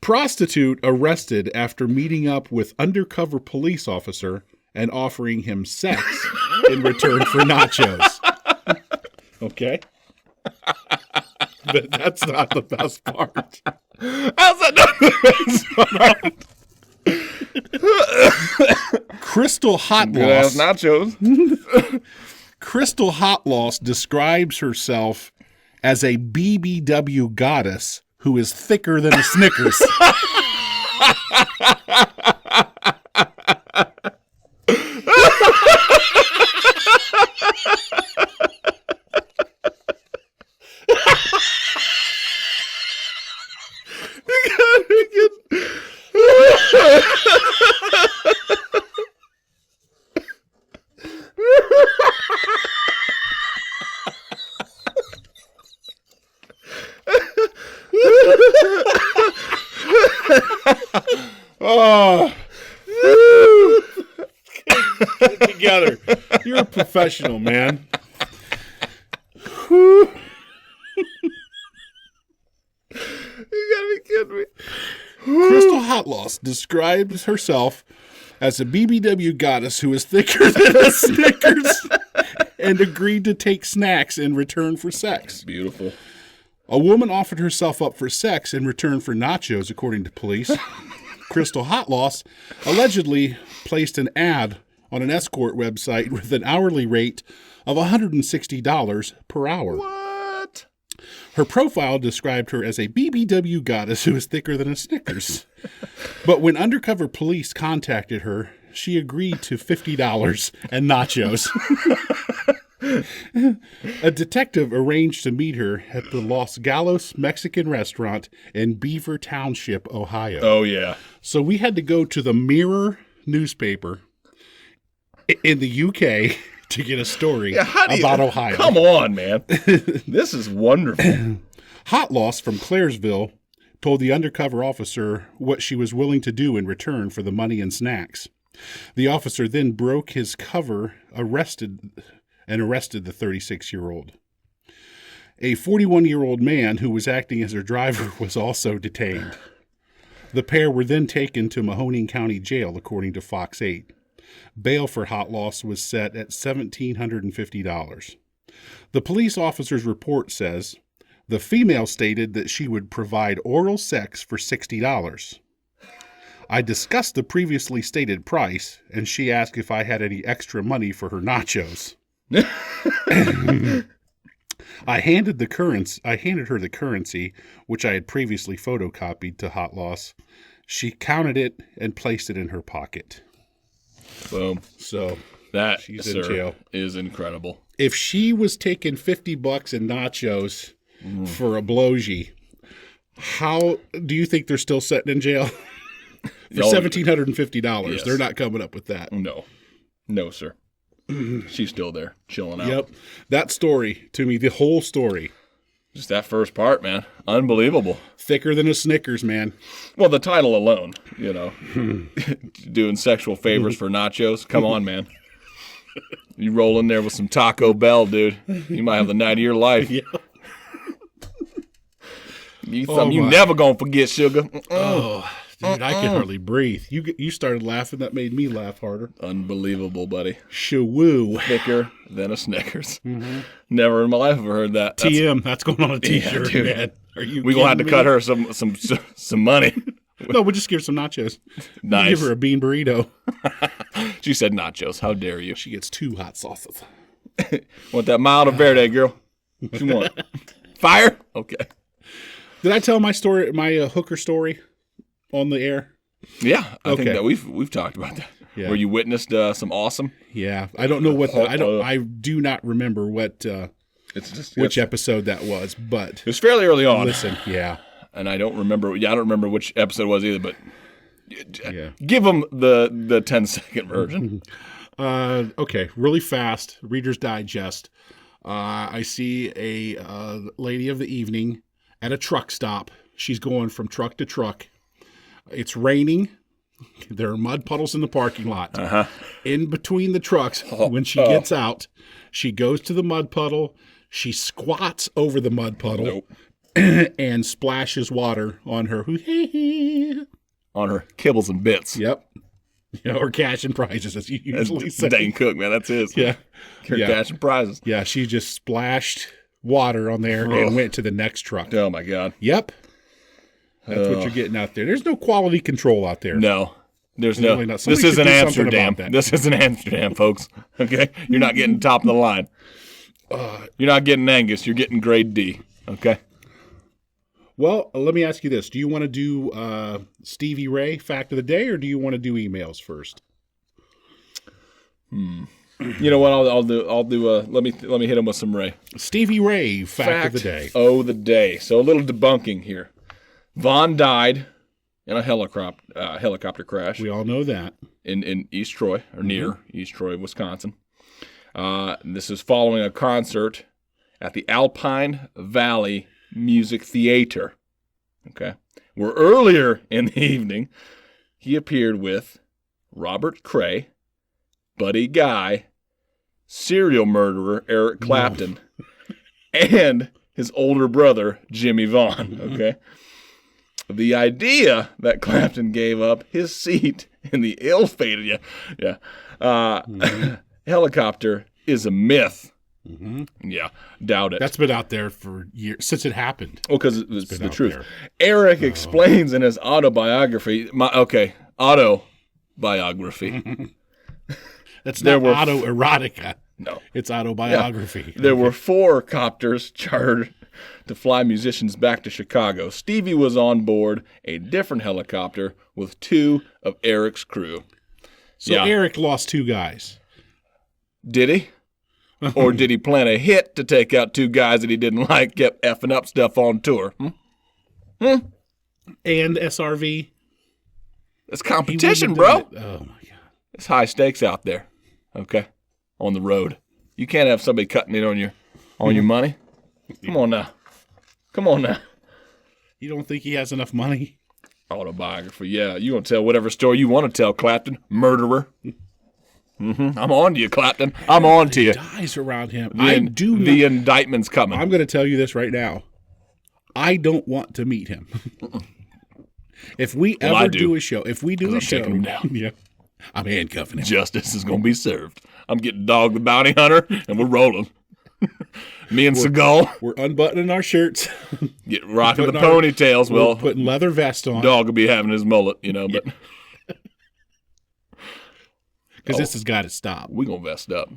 Prostitute arrested after meeting up with undercover police officer and offering him sex in return for nachos. Okay. But that's not the best part. How's that not the best part? Crystal Hot Loss. Nachos. Crystal Hot Loss describes herself as a BBW goddess who is thicker than a Snickers. Oh, get it together. You're a professional, man. You gotta be kidding me. Crystal Hot Loss describes herself as a BBW goddess who is thicker than a Snickers and agreed to take snacks in return for sex. Beautiful. A woman offered herself up for sex in return for nachos, according to police. Crystal Hot Loss allegedly placed an ad on an escort website with an hourly rate of $160 per hour. What? Her profile described her as a BBW goddess who is thicker than a Snickers. But when undercover police contacted her, she agreed to $50 and nachos. A detective arranged to meet her at the Los Galos Mexican restaurant in Beaver Township, Ohio. Oh, yeah. So we had to go to the Mirror newspaper in the UK to get a story about Ohio. Come on, man. This is wonderful. Hot Loss from Claresville told the undercover officer what she was willing to do in return for the money and snacks. The officer then broke his cover, arrested the 36-year-old. A 41-year-old man who was acting as her driver was also detained. The pair were then taken to Mahoning County Jail, according to Fox 8. Bail for Hot Loss was set at $1,750. The police officer's report says the female stated that she would provide oral sex for $60. I discussed the previously stated price, and she asked if I had any extra money for her nachos. I handed her the currency, which I had previously photocopied to Hot Loss. She counted it and placed it in her pocket. Boom. So that, she's in jail. Is incredible. If she was taking $50 in nachos for a blowgie, how do you think they're still sitting in jail? For $1,750. Yes. They're not coming up with that. No, sir. She's still there, chilling out. Yep. That story, to me, the whole story. Just that first part, man. Unbelievable. Thicker than a Snickers, man. Well, the title alone, doing sexual favors for nachos. Come on, man. You roll in there with some Taco Bell, dude. You might have the night of your life. Yeah. You never gonna forget, sugar. Oh, dude, I can hardly breathe. You started laughing. That made me laugh harder. Unbelievable, buddy. Shawoo. Thicker than a Snickers. Mm-hmm. Never in my life have I heard that. That's going on a T-shirt, man. Are you? We gonna have to cut her some money. No, we'll just give her some nachos. Nice. We'll give her a bean burrito. She said nachos. How dare you? She gets 2 hot sauces. Want that mild or verde, girl? What you want? Fire? Okay. Did I tell my story, my hooker story, on the air? Yeah, I think that we've talked about that. Yeah. Where you witnessed some awesome. Yeah, I don't know what I do not remember what which episode that was, but it was fairly early on. Listen, yeah, and I don't remember. Yeah, I don't remember which episode it was either. But give them the 10-second version. Okay, really fast. Reader's Digest. I see a lady of the evening at a truck stop. She's going from truck to truck. It's raining. There are mud puddles in the parking lot. In between the trucks, when she gets out, she goes to the mud puddle. She squats over the mud puddle and splashes water on her. On her kibbles and bits. Yep. Or cash and prizes, as you usually say. Dane Cook, man. That's his. Yeah. Cash and prizes. Yeah, she just splashed water on there and went to the next truck. Oh, my God. Yep. That's what you're getting out there. There's no quality control out there. No. There's no. Really this isn't Amsterdam. This isn't Amsterdam, folks. Okay? You're not getting top of the line. You're not getting Angus. You're getting grade D. Okay? Well, let me ask you this. Do you want to do Stevie Ray fact of the day, or do you want to do emails first? You know what? I'll do. Let me hit him with some Ray. Stevie Ray fact of the day. Oh, the day. So a little debunking here. Vaughn died in a helicopter crash. We all know that. In East Troy, or near East Troy, Wisconsin. This is following a concert at the Alpine Valley Music Theater. Okay. Where earlier in the evening, he appeared with Robert Cray, Buddy Guy, serial murderer Eric Clapton, and his older brother, Jimmy Vaughn. Okay. The idea that Clapton gave up his seat in the ill-fated helicopter is a myth. Yeah, doubt it. That's been out there for years, since it happened. Oh, because it's the truth. There. Eric explains in his autobiography, autobiography. That's not autoerotica. No. It's autobiography. Yeah. There were 4 copters chartered to fly musicians back to Chicago. Stevie was on board a different helicopter with 2 of Eric's crew. So Eric lost 2 guys. Did he? Or did he plan a hit to take out 2 guys that he didn't like, kept effing up stuff on tour? And SRV? It's competition, bro. Oh, my God. It's high stakes out there, okay, on the road. You can't have somebody cutting in on your money. Come on now. You don't think he has enough money? Autobiography, yeah. You going to tell whatever story you want to tell, Clapton. Murderer. I'm on to you, Clapton. I'm on to you. Dies around him. The indictment's coming. I'm going to tell you this right now. I don't want to meet him. If we ever do a show, taking him down. Yeah, I'm handcuffing him. Justice is going to be served. I'm getting Dog the Bounty Hunter, and we're rolling. Me and Seagull. We're unbuttoning our shirts. Rocking the ponytails. We're putting leather vest on. Dog will be having his mullet, but... Because this has got to stop. We're going to vest up.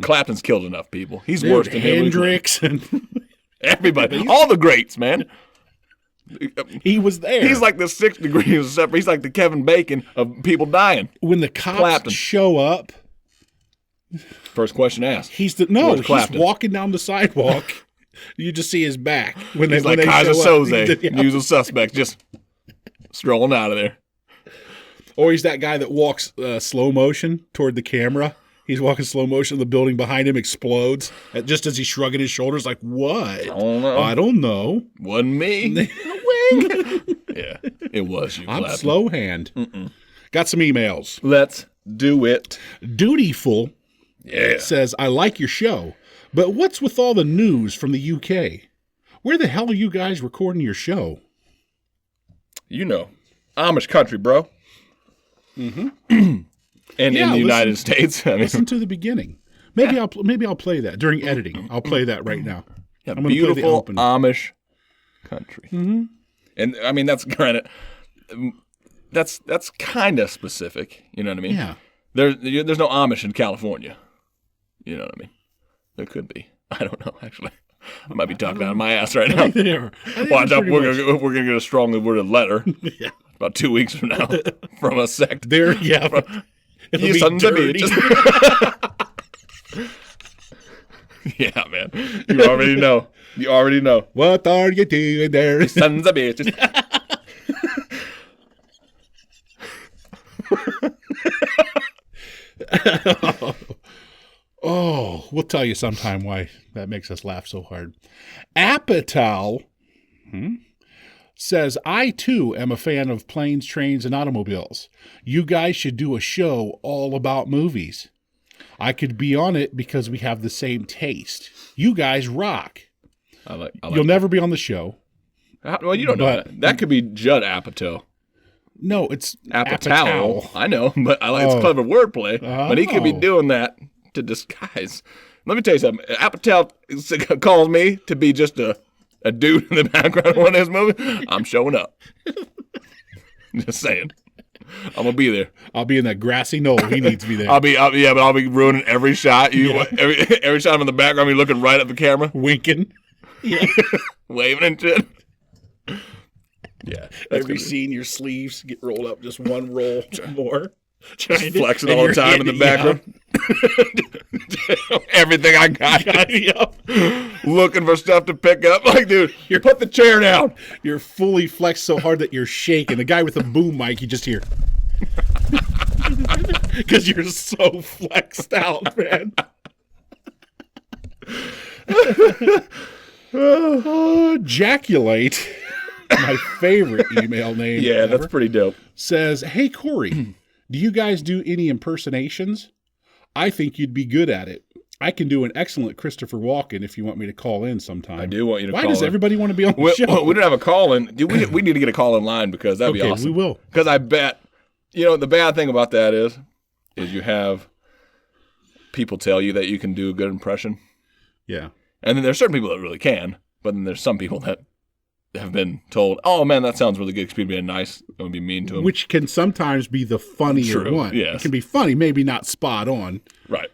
Clapton's killed enough people. He's worse than Hendrix and everybody. All the greats, man. He was there. He's like the 6th degree of separate. He's like the Kevin Bacon of people dying. When the cops show up. First question asked. He's walking down the sidewalk. You just see his back. He's like Kaiser Soze, usual suspect, just strolling out of there. Or he's that guy that walks slow motion toward the camera. He's walking slow motion. The building behind him explodes just as he's shrugging his shoulders like, what? I don't know. Wasn't me. Yeah, it was you, I'm Clapton. slow hand. Got some emails. Let's do it. Dutiful says, I like your show, but what's with all the news from the UK? Where the hell are you guys recording your show? Amish country, bro. And in the United States. Listen to the beginning. Maybe I'll play that during editing. I'll play that right now. Yeah, beautiful Amish country. And I mean that's granted. That's kind of specific. You know what I mean? Yeah. There's no Amish in California. You know what I mean? There could be. I don't know. Actually, I might be talking out of my ass right now. Watch out! We're gonna get a strongly worded letter. Yeah. About 2 weeks from now, from a sect. There, yeah. You sons of bitches. Yeah, man. You already know. You already know. What are you doing there? Sons of bitches. Oh, we'll tell you sometime why that makes us laugh so hard. Apatow says, I too am a fan of planes, trains, and automobiles. You guys should do a show all about movies. I could be on it because we have the same taste. You guys rock. I like You'll never be on the show. Well, you don't know that. That could be Judd Apatow. No, it's Apatow. I know, but I like it's clever wordplay. But he could be doing that to disguise. Let me tell you something. Apatow calls me to be just a dude in the background of one of his movies. I'm showing up. Just saying. I'm gonna be there. I'll be in that grassy knoll. He needs me there. But I'll be ruining every shot. Every shot I'm in the background, you're looking right at the camera, winking, waving and shit. Yeah, every scene, your sleeves get rolled up, just one roll more. Just flexing all the time in the background. Everything I got. Looking for stuff to pick up. Like, dude, you put the chair down. You're fully flexed so hard that you're shaking. The guy with the boom mic, you just hear. Because you're so flexed out, man. Jaculate, my favorite email name. Yeah, that's pretty dope. Says, hey, Cory. Do you guys do any impersonations? I think you'd be good at it. I can do an excellent Christopher Walken if you want me to call in sometime. I do want you to call in. Why does everybody want to be on the show? We don't have a call in. We need to get a call in line because that'd be awesome. We will. Because I bet, the bad thing about that is you have people tell you that you can do a good impression. Yeah. And then there's certain people that really can, but then there's some people that have been told, oh, man, that sounds really good because people being nice and be mean to them. Which can sometimes be the funnier one. Yes. It can be funny, maybe not spot on. Right.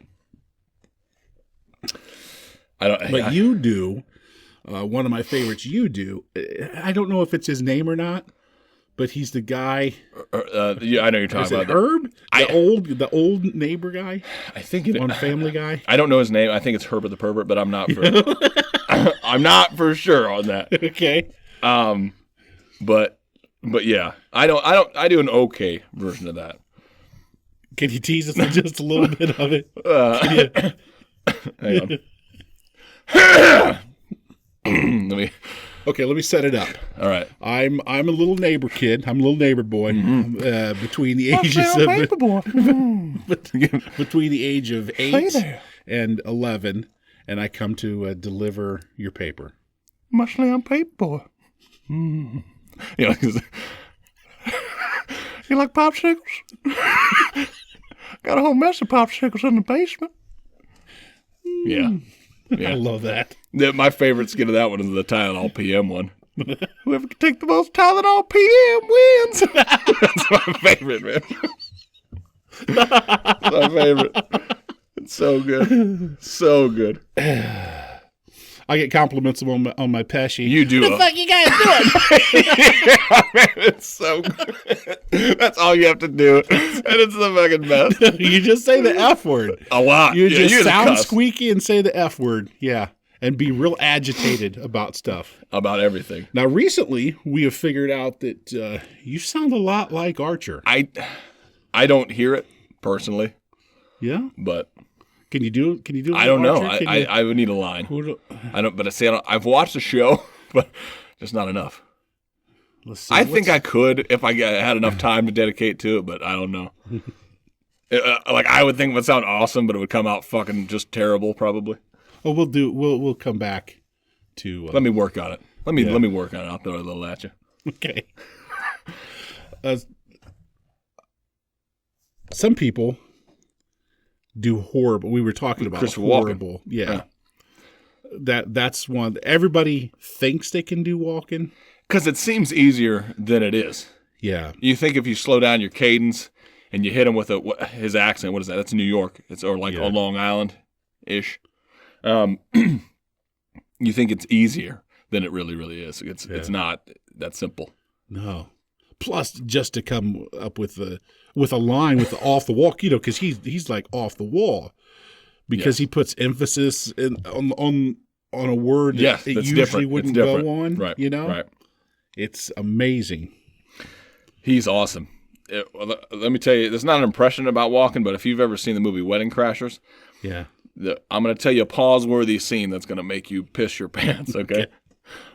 You do, one of my favorites you do, I don't know if it's his name or not, but he's the guy. I know you're talking about. Herb? The old neighbor guy? I think it is. On Family Guy? I don't know his name. I think it's Herbert the Pervert, but I'm not for sure on that. Okay. But yeah, I do an okay version of that. Can you tease us just a little bit of it? Hang on. Let me set it up. All right. I'm a little neighbor kid. I'm a little neighbor boy. Between the ages of between the age of 8 and 11, and I come to deliver your paper. Muscly on paper boy. You like popsicles? Got a whole mess of popsicles in the basement. Yeah. I love that. My favorite skit of that one is the Tylenol PM one. Whoever can take the most Tylenol PM wins. That's my favorite, man. That's my favorite. It's so good. So good. I get compliments on my Pesci. You do. What the fuck you guys doing? Yeah, man, it's so good. That's all you have to do. And it's the fucking best. You just say the F word. A lot. You just sound squeaky and say the F word. Yeah. And be real agitated about stuff. About everything. Now, recently, we have figured out that you sound a lot like Archer. I don't hear it personally. Yeah? But... Can you do I don't know. I would need a line. I've watched the show, but just not enough. Let's see. I think I could if I had enough time to dedicate to it, but I don't know. I would think it would sound awesome, but it would come out fucking just terrible, probably. Oh, we'll come back to. Let me work on it. Let me work on it. I'll throw a little at you. Okay. Some people do horrible. We were talking about Chris horrible. Walken. Yeah. That's one. Everybody thinks they can do Walken. Because it seems easier than it is. Yeah. You think if you slow down your cadence and you hit him with his accent, what is that? That's New York. Or Long Island-ish. You think it's easier than it really, really is. It's not that simple. No. Plus, just to come up with a line with the off the wall, because he's like off the wall, because he puts emphasis on on a word that it usually wouldn't go on. Right. You know? Right. It's amazing. He's awesome. Let me tell you, there's not an impression about Walken, but if you've ever seen the movie Wedding Crashers, I'm going to tell you a pause-worthy scene that's going to make you piss your pants, okay?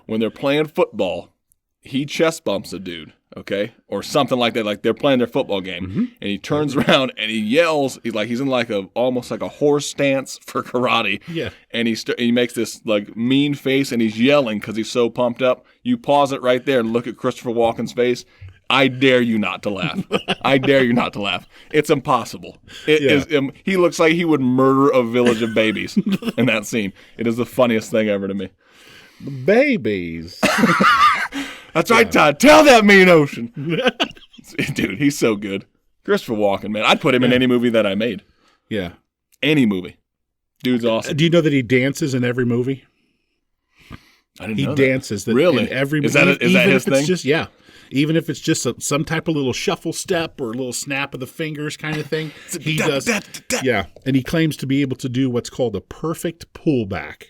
When they're playing football, he chest bumps a dude, okay? Or something like that, like they're playing their football game, and he turns around and he yells, he's in like almost like a horse stance for karate, and he makes this like mean face, and he's yelling because he's so pumped up. You pause it right there and look at Christopher Walken's face. I dare you not to laugh. I dare you not to laugh. It's impossible. He looks like he would murder a village of babies in that scene. It is the funniest thing ever to me. Babies. That's right, Todd. Tell that mean ocean. Dude, he's so good. Christopher Walken, man. I'd put him in any movie that I made. Yeah. Any movie. Dude's awesome. Do you know that he dances in every movie? I didn't know that. He dances really? In every movie. Is that his thing? Even if it's just some type of little shuffle step or a little snap of the fingers kind of thing, he does. Yeah, and he claims to be able to do what's called a perfect pullback.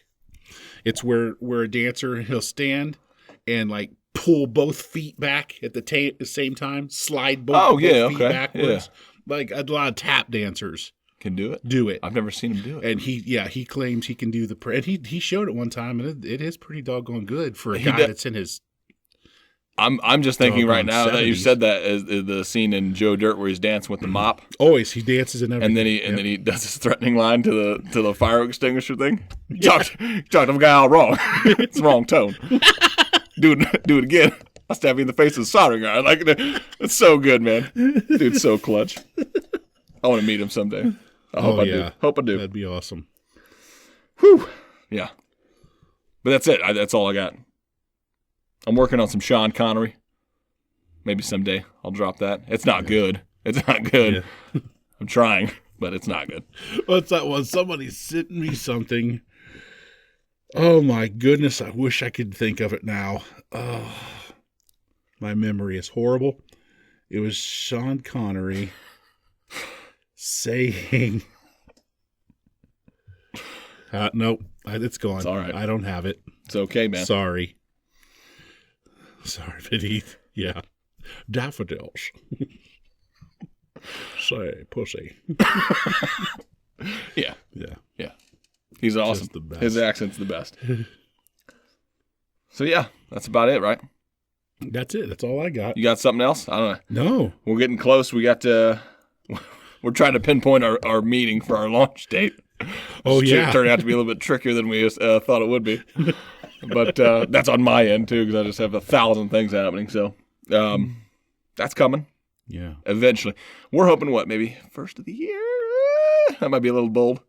It's where a dancer, he'll stand and like pull both feet back at the same time, slide both feet backwards. Yeah. Like a lot of tap dancers can do it. I've never seen him do it. And he claims he can do and he showed it one time, and it is pretty doggone good for a guy that's in his. I'm just thinking right now 70s. That you said that as the scene in Joe Dirt where he's dancing with the mop. Always, he dances in everything. And then he does his threatening line to the fire extinguisher thing. Talked to the guy all wrong. It's the wrong tone. Do it again. I'll stab you in the face with a soldering iron. Like, it's so good, man. Dude's so clutch. I want to meet him someday. I hope I do. That'd be awesome. Whew. Yeah. But that's it. That's all I got. I'm working on some Sean Connery. Maybe someday I'll drop that. It's not good. It's not good. Yeah. I'm trying, but it's not good. What's that one? Somebody sent me something. Oh, my goodness. I wish I could think of it now. Oh, my memory is horrible. It was Sean Connery saying... nope. It's gone. It's all right. I don't have it. It's okay, man. Sorry, Vinny. Yeah. Daffodils. Say, pussy. Yeah. Yeah. He's awesome. The best. His accent's the best. So, yeah, that's about it, right? That's it. That's all I got. You got something else? I don't know. No. We're getting close. We're trying to pinpoint our meeting for our launch date. Oh, yeah. It turned out to be a little bit trickier than we thought it would be. But that's on my end, too, because I just have 1,000 things happening. So that's coming. Yeah. Eventually. We're hoping, maybe first of the year? That might be a little bold.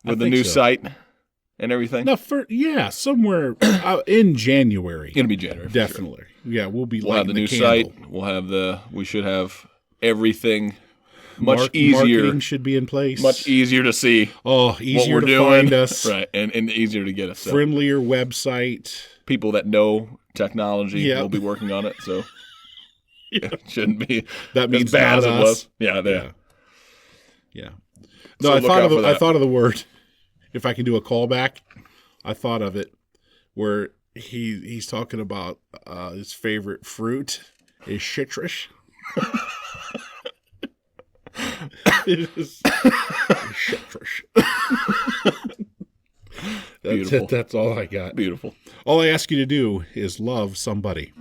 With the new site and everything. No, somewhere in January. It'll be January. Definitely. Sure. Yeah, we'll have the new site. We should have everything much easier. Marketing should be in place. Much easier to see. Oh, easier to find us. Right, and easier to get us. Friendlier website. People that know technology will be working on it, so it shouldn't be that means as bad as it was. Yeah. No, so I thought of the word. If I can do a callback, I thought of it where he's talking about his favorite fruit is citrus. It is citrus. Beautiful. That's all I got. Beautiful. All I ask you to do is love somebody.